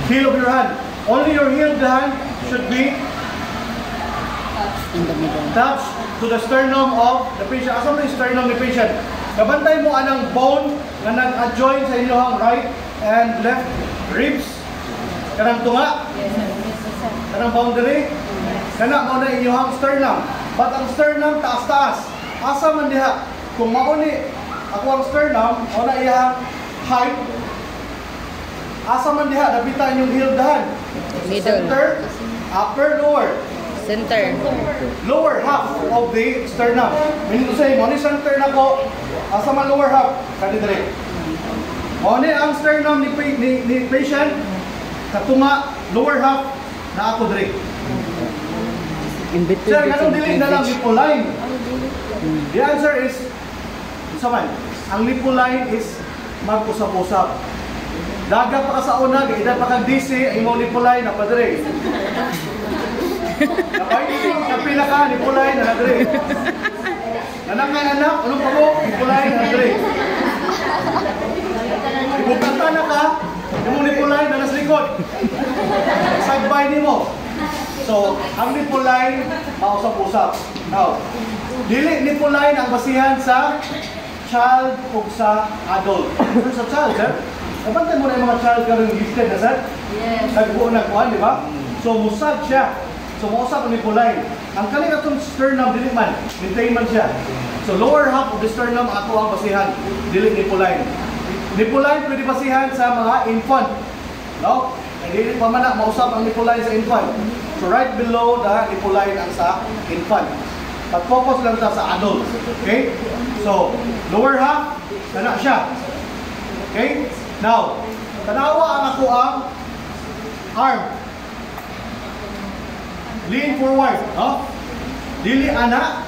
heel of your hand. Only your heel of the hand should be In the middle. touched to the sternum of the patient. Asa mo yung sternum ni patient? Kabantay mo anang bone na nag-adjoin sa inyong right and left ribs. Kanang tunga. Kanang boundary. Kana mo na inyong sternum. But ang sternum taas-taas. Asa man diha? Kung mauni ako ang sternum, o na iyang height. Asa man diha? Dapitan yung heel dahan. Middle. Center, upper, lower. Center. Lower half of the sternum. Meaning to say, mo ni center na ko, asa man lower half, kani dire. Mo ni ang sternum ni patient, katunga, lower half, na ako dire. In between. Sir, anong dili na lang nipple line? The answer is, isa man, ang nipple line is mag-usap-usap. Dagat pa ka sa una, gaidan pa kang DC, ang imong nipple line, napadire. Kapila ka, nipulay na nadre. Anak kay anak, anong pa mo? Nipulay na nadre. Ibukanta na ka, yung nipulay na nas likod. Sagbay ni mo. So, ang nipulay, mausap-usap. Now, dili nipulay ang basihan sa child o sa adult. Sa child, sir? Napantay mo na yung mga child karong gifted na, sir? Yes. Nagbuo na kuhan, di ba? So, musag siya. So, mausap ang nipulay. Ang kaling atong sternum, dili man. Maintain man siya. So, lower half of the sternum, ato ang basihan. Dili nipulay. Nipulay, pwede basihan sa mga infant. No? Dili pa man na, mausap ang nipulay sa infant. So, right below the nipulay ang sa infant. But focus lang ta sa adult. Okay? So, lower half, kana siya. Okay? Now, tanawa ang ako ang arm. Lean forward, no? Dili ana.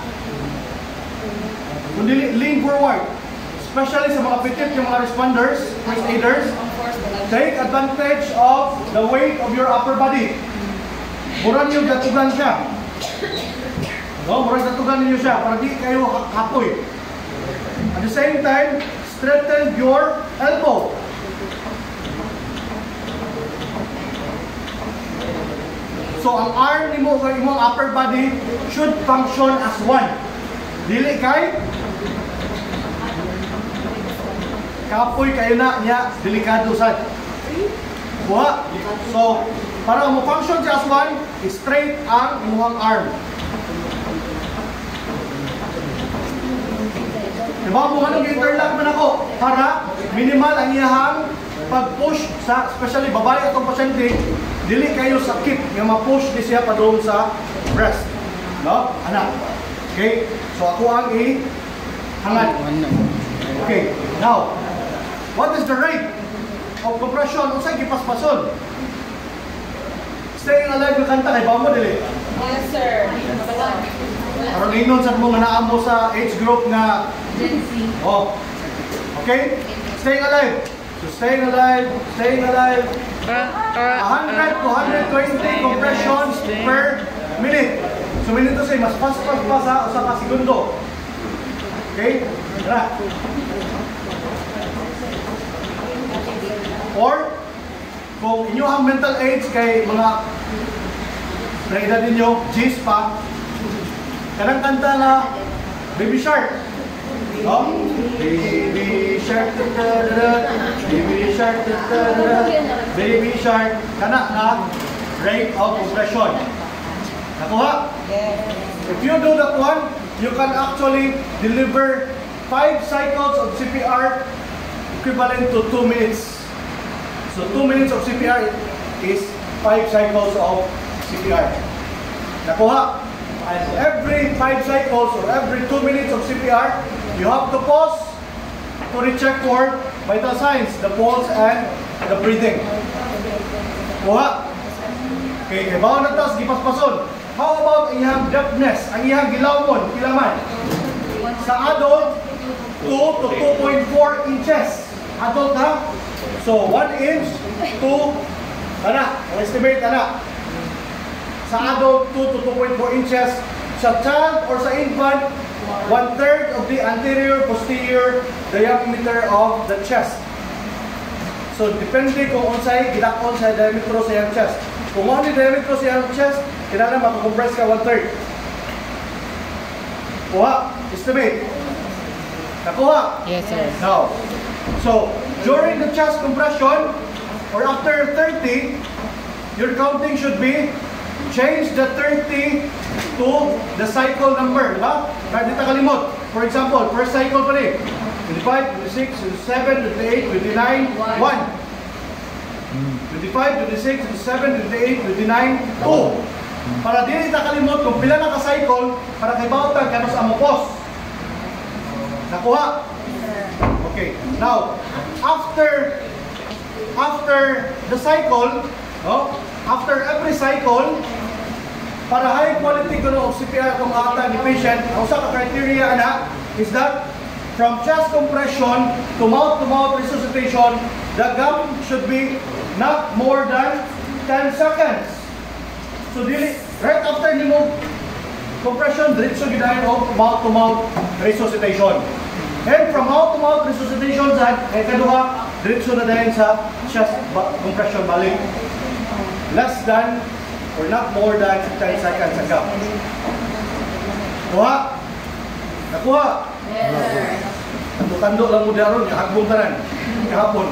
Kundi lean forward. Especially sa mga pitit, yung mga responders, first aiders, take advantage of the weight of your upper body. Murang yung datugan siya. No, murang datugan ninyo siya para di kayo hapoy. At the same time, straighten your elbow. So, ang arm ni mo, imong upper body should function as one. Dili kay kapoy kayo na niya, delikado sad. Buha. So, para mo function siya as one, straight ang imong arm. Diba mo anong interlock man ako para minimal ang iyahang pag-push sa, especially babae atong pasyente, dili kayo sakit nga ma-push di siya pa doon sa breast. No? Anak. Okay? So ako ang i-hangad. Okay. Now, what is the rate of compression? Unsay gipaspason? Staying alive yung kanta kay Bamo dili? Yes, sir. Aron inon sa mga naamo sa age group nga Gen Z. oh. Okay? Staying alive. So staying alive, 100 to 120 compressions per minute. So minute to say, mas fast pa sa usa ka segundo. Okay? Tara. Or, kung inyo ang mental age kay mga na-edad ninyo, G's pa, kanang kanta na Baby Shark. No? Baby Shark, Baby Shark, Baby Shark, kana na rate of compression. Nakuha? If you do that one, you can actually deliver 5 cycles of CPR equivalent to 2 minutes. So 2 minutes of CPR is 5 cycles of CPR. Nakuha? And every 5 cycles or every 2 minutes of CPR, you have to pause to recheck for vital signs, the pulse and the breathing. Kuha? Okay, kaya bawang natas, gipaspason. How about iyang depthness? Ang iyang gilawon, kilaman? Sa adult, 2 to 2.4 inches. Adult ha? So, 1 inch to, estimate, sa adult, 2 to 2.4 inches. Sa child or sa infant, 1/3 of the anterior posterior diameter of the chest. So depende kung unsay gidakon sa diametro sa iyang chest. Kung ano ni diametro sa iyang chest, kinahanglan mako-compress ka 1/3. Kuha, estimate. Nakuha? Yes, sir. Now, so during the chest compression or after 30, your counting should be change the 30 to the cycle number, di ba? Kahit di ta kalimot. For example, first cycle pa rin. 25, 26, 27, 28, 29, 1. 25, 26, 27, 28, 29, 2. Para di ta kalimot kung pila na ka-cycle, para kay bawtag kanos amopos. Nakuha? Okay. Now, after the cycle, no? After every cycle, para high quality kuno og CPR kung ata ni patient, ang usa ka criteria ana is that from chest compression to mouth resuscitation, the gap should be not more than 10 seconds. So dili right after nimo compression, diretso gidayon og mouth-to-mouth resuscitation. And from mouth-to-mouth resuscitation sa kaduha, diretso na dayon sa chest compression balik. Less than or not more than 10 seconds ang gap. Kuha? Nakuha? Yes. Tando lang mo daron, kahagbong tanan. Kahapon.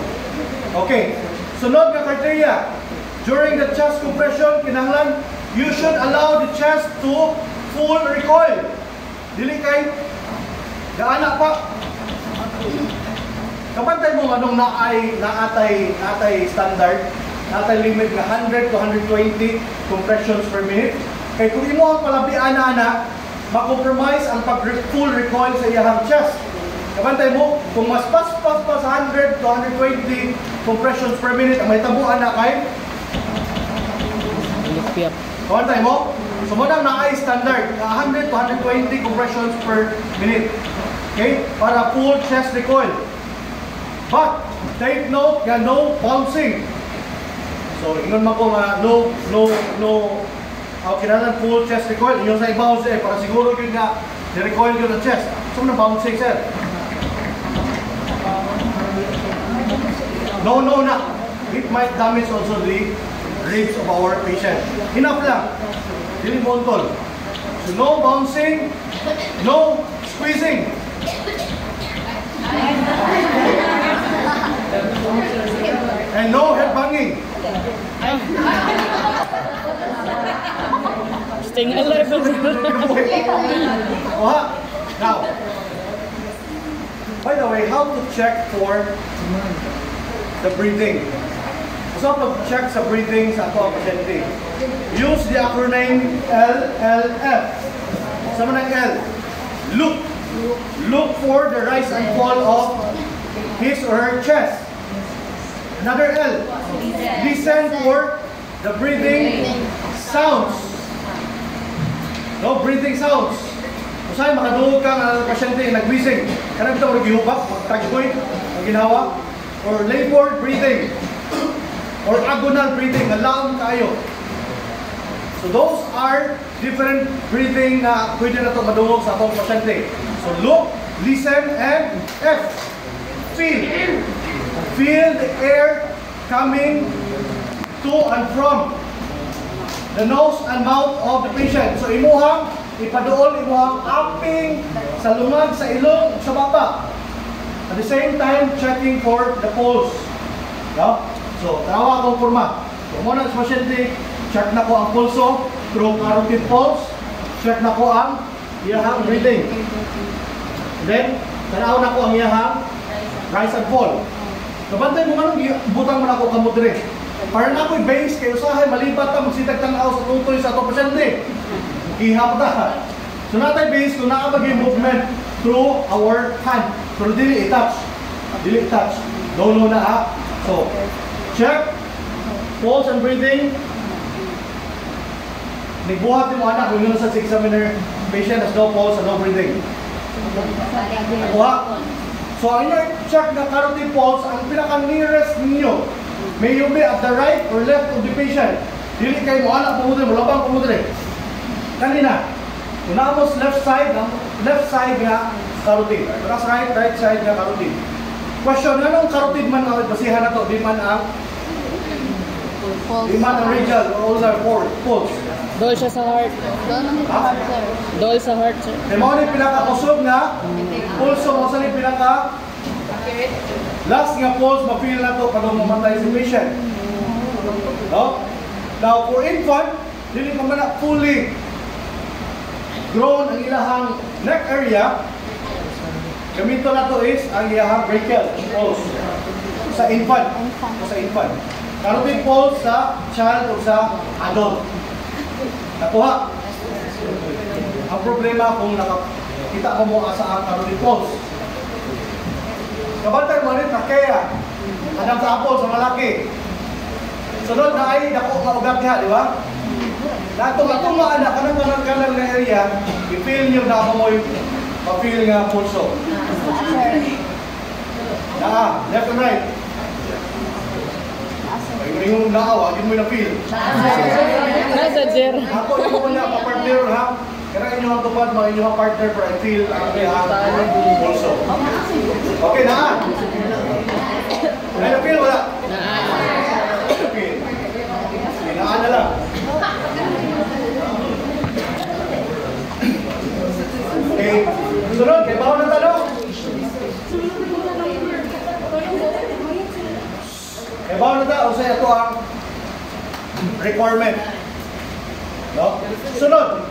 Okay. Sunod na criteria. During the chest compression, kinahanglan, you should allow the chest to full recoil. Dili kay gaana pa. Kapantay mo anong naatay standard, naatay limit nga 100 to 120 compressions per minute. Kay kung imo ang palabian ana, ma-compromise ang full recoil sa iyang chest. Kapantay mo, kung mas pas 100 to 120 compressions per minute, ang may tabuan na kay Lupyap. kapantay mo, sumunang na ay standard 100 to 120 compressions per minute. Okay? Para full chest recoil. But, take note nga no bouncing. So, ingon man ko nga no kinahanglan full chest recoil. Ingon sa i-bounce para siguro yun nga ni-recoil yun ang chest. So, na bouncing, sir. No, na. It might damage also the ribs of our patient. Enough lang. Dili mo untol. So, no bouncing, no squeezing. And no head banging. Staying alive. Now, by the way, how to check for the breathing? So, to check sa breathing sa ato ang pasyente, use the acronym LLF. Sama ng L. Look for the rise and fall of his or her chest. Another L. Listen for the breathing sounds. No breathing sounds. Usay makadungog ka ang pasyente nag-breathing. Kanang bitaw gihubak, tagboy, ang ginawa, or labor breathing, or agonal breathing, laom kayo. So those are different breathing na pwede na ito madungog sa atong pasyente. So look, listen, and F. Feel. Feel the air coming to and from the nose and mouth of the patient. So imuhang ipaduol, imuhang aping sa lungag, sa ilong, sa baba. At the same time, checking for the pulse. No? So, tawa akong forma. So, muna sa pasyente, check na ko ang pulso through carotid pulse. Check na ko ang iyahang breathing. Then, tanaw na ko ang iyahang rise and fall. Kabantay mo nga butang mo na ako kamudre. Para na ako'y base kayo usahay, malibat ta, magsitag tanaw sa tutoy sa atong pasyente. Ihap ta. So natay base kung nakabagay movement through our hand. Pero dili i-touch. Dili i-touch. No na ha. So, check. Pulse and breathing. Nagbuhat yung anak kung yun sa examiner patient has no pulse and no breathing. Nakuha. So, ang inyo check na carotid pulse, ang pinaka-nearest ninyo, may you be at the right or left of the patient. Dili kayo mo anak pumudre, malabang pumudre. Kanina, unamos left side nga carotid. Whereas right side nga carotid. Question, anong carotid man ang basihan na to? Di man ang radial or ulnar pulse. Dol siya sa heart. Dol sa heart, sir. Kaya mo ni pinaka-kusog nga pulso mo sa ni pinaka last nga pulse ma-feel na to kada mamatay si patient. No? Now for infant, dili pa man na fully grown ang ilahang neck area. Gamito na to is ang ilahang brachial pulse sa infant. Carotid pulse sa child o sa adult. Nakuha. Ang problema kung nakita mo asa ang carotid pulse. Kabantay mo rin, trachea. Anang sa apple sa malaki. Sunod na ay dako nga ugat niya, di ba? Natong maana kanang na area, i-feel nyo na mo yung pa-feel nga pulso. Left and right. Ay yung naawa, hindi mo na-feel. Nasa jer. Ako yung ko na pa-partner ha. Kaya inyo ang tupad, mga inyo ang partner para i-feel ang pulso. Okay na. Ay na-feel wala? Okay. Hinaan na lang. Okay. Sunod, kaya bawal ng tanong. Kaya bawal na tanong. O sa'yo ito ang requirement. No? Sunod.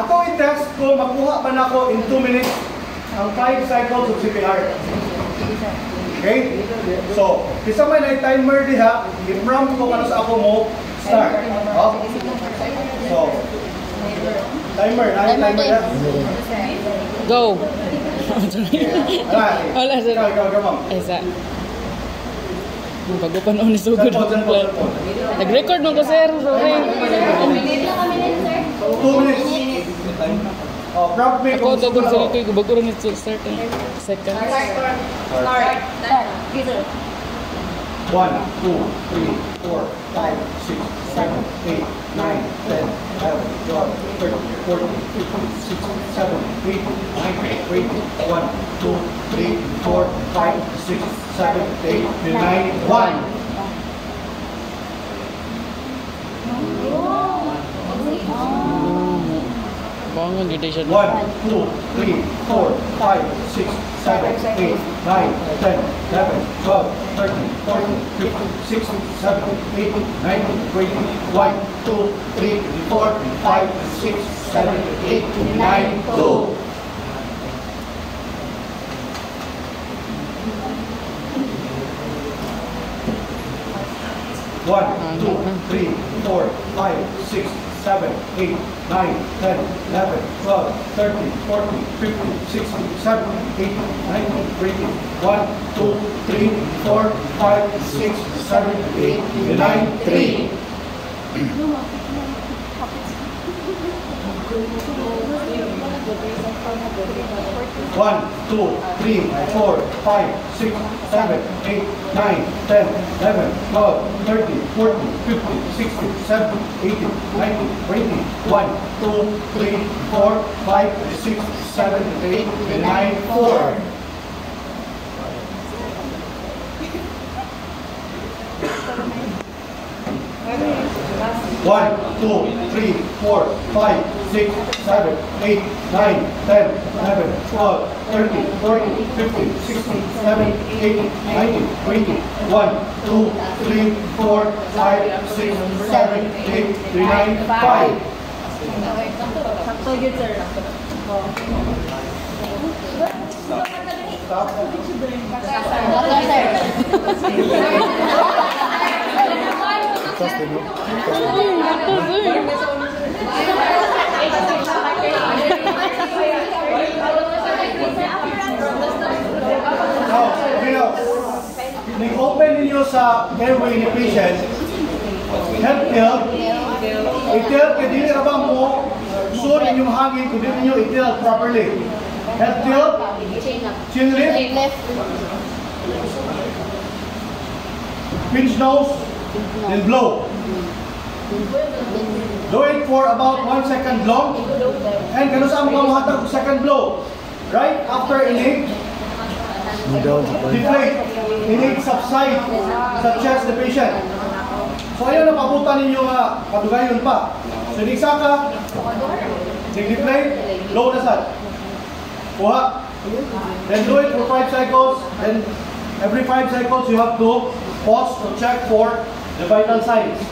Ako i-test kung makuha pa na ako in 2 minutes ang 5 cycles of CPR. Okay? So, isa man ay timer diha, i-prompt ko kano sa ako mo start. Oh? So, timer diha. Go. Wala sir. Ikaw, Esa. Bago pa noon isugod ang plan. Nag-record mo ko sir. Sorry. 2 minutes. Oh, prompt me Ako kung tagong gusto sa ito, bago rin ito start. Second. 1, 2, 3, 4, 5, 6, 7, 8, 9, 10, 11, 12, 13, 14, 15, 16, 17, 18, 19, 20, 1, 2, 3, 4, 5, 6, 7, 8, 9, 1. Bangon gede siya. 1, 2, 3, 4, 5, 6, 7, 8, 9, 10, 11, 12, 13, 14, 15, 16, 17, 18, 19, 20, 1, 2, 3, 4, 5, 6, 7, 8, 9, 2. One, 2, 3, 4, 5, 6, 7, 8, 9, 10, 11, 12, 13, 14, 15, 16, 17, 18, 19, 20, 1, 2, 3, 4, 5, 6, 7, 8, 9, 3. 1, 2, 3, 4, 5, 6, 7, 8, 9, 10, 11, 12, 13, 14, 15, 16, 17, 18, 19, 20, 1, 2, 3, 4, 5, 6, 7, 8, 9, 4. One, 2, 3, 4, 5, 6, 7, 8, 9, 10, 11, 12, 13, 14, 15, 16, 17, 18, 19, 20, 1, 2, 3, 4, 5, 6, 7, 8, 9, 5. Sakto yun, sir. Stop. Nag-open ninyo sa airway ni patient, health tilt, i-tilt kaya dili na ba mo suot inyong hangin kung dili ninyo i-tilt properly. Health tilt, chin lift, pinch nose, then blow. Do it for about 1 second long. And kano sa mga mahatag second blow. Right after inhale, deflate, ini subside sa chest the patient. So ayaw na pabutan ninyo nga padugayon pa. So di saka, deflate, low na sad. Kuha. Then do it for 5 cycles. Then every 5 cycles you have to pause to check for the vital signs.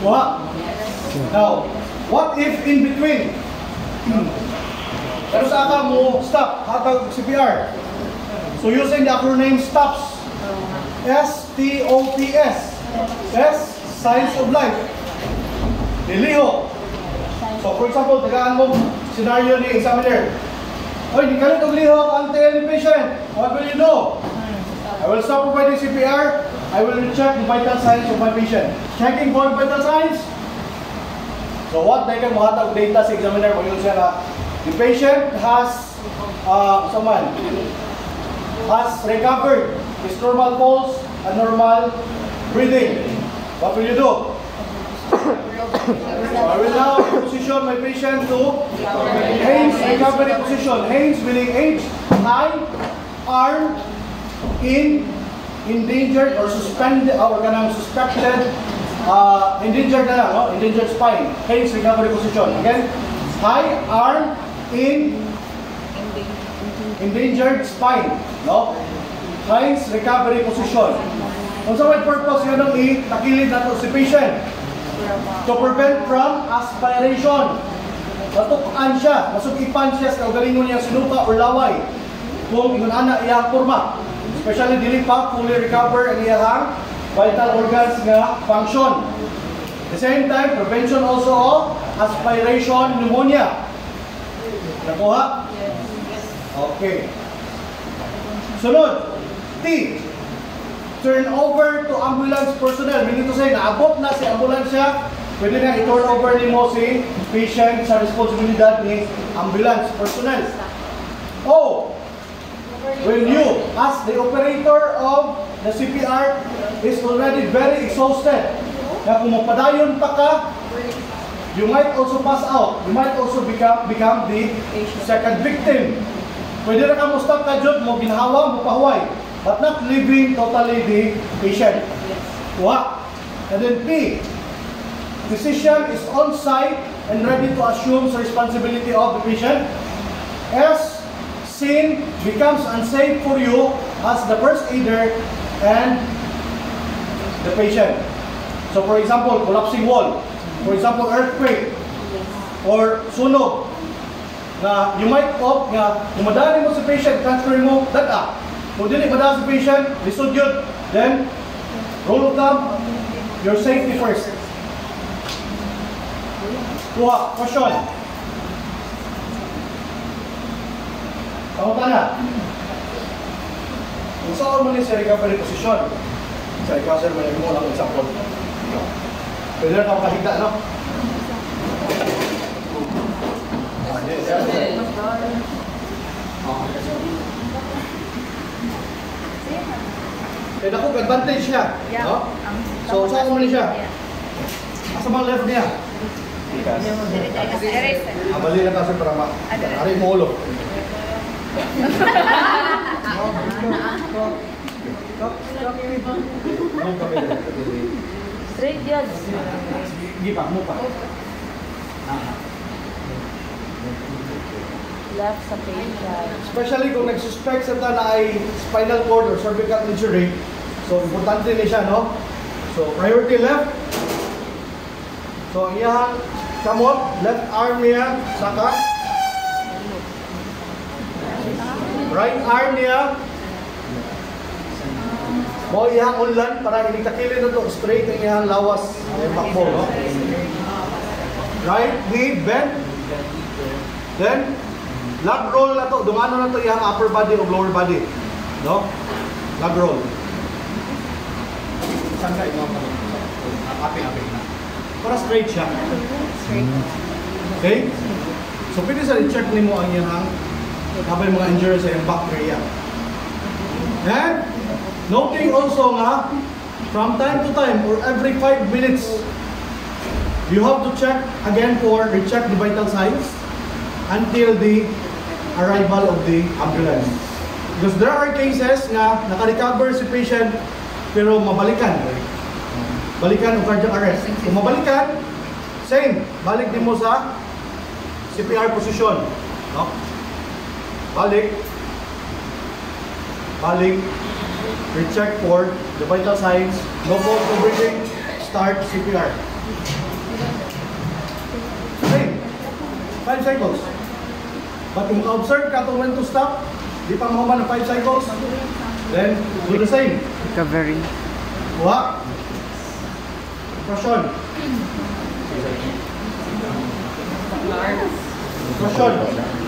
Kuha. Now, what if in between? Pero sa aka mo stop, hatag CPR. So using the acronym STOPS. S-T-O-P-S. S, signs of life. Diliho. So for example, tagaan mo scenario ni examiner. Oy, di ka rin liho ang the patient. What will you do? I will stop providing CPR. I will check the vital signs of my patient. Checking for vital signs. So what they can mahatag data sa examiner mo yun siya na the patient has recovered his normal pulse and normal breathing. What will you do? So I will now position my patient to Haynes recovery position. Haynes meaning H, high, arm, in, endangered or suspended or suspected, endangered na lang, no? Endangered spine. Haynes recovery position. Again, high, arm, in, endangered spine. No? Haynes recovery position. Kung sa may purpose yun ang itakilid na to si patient. To prevent from aspiration. Matukan siya, masukipan siya sa kaugalingon niya sinuka or laway. Kung inunana iyang forma. Especially dili pa fully recover ang iyang vital organs nga function. At the same time, prevention also of aspiration pneumonia. Nakuha? Okay. Sunod, T. Turn over to ambulance personnel. Meaning to say, naabot na si ambulansya, pwede na i-turn over ni mo si patient sa responsibilidad ni ambulance personnel. O, when you, as the operator of the CPR, is already very exhausted, na kung mapadayon pa ka, you might also pass out. You might also become the second victim. Pwede na ka mo stop ka dyan, mo ginhawa, mo pahuway. But not leaving totally the patient. Kuha. And then P. Physician is on site and ready to assume the responsibility of the patient. S. Scene becomes unsafe for you as the first aider and the patient. So for example, collapsing wall. For example, earthquake. Or sunog. Na you might opt nga, umadali mo sa patient, transfer mo, data. Kung dili madali sa patient, lisod yun. Then, rule of thumb, your safety first. Kuha, question. Kamuta na. Kung saan mo ni sa recovery position, sa recovery mo lang example. Pwede na ako kahigda, no? Kaya ako, advantage niya. No? So, saan mo ni siya? Asa bang left niya? Abali na kasi para ari mo ulo. Straight yun. Gipa, mo pa. Left sa patient. Especially kung nag-suspect sa na ay spinal cord or cervical injury. So, importante ni siya, no? So, priority left. So, iyahan, kamot, left arm niya, saka. Right arm niya. Mo iyang unlan para hindi takilin na to straight ang iyang lawas ay bakbo, no? Right knee bend. Then lag roll na to, dumano na to iyang upper body o lower body, no? Lag roll. Saan ka ito? Aping-aping na. Para straight siya. Straight. Okay? So pwede sa i-check ni mo ang iyang habang mga injuries sa iyang back area. And noting also nga, from time to time or every 5 minutes, you have to check again for recheck the vital signs until the arrival of the ambulance. Because there are cases na naka-recover si patient pero mabalikan. Balikan o cardiac arrest. Kung mabalikan, same. Balik din mo sa CPR position. No? Balik. Balik. Recheck for the vital signs. No pulse, no breathing. Start CPR. Same. 5 cycles. But kung observe ka kung when to stop, di pa mahuman ng 5 cycles, then do the same. Recovery. Kuha. Question. Question.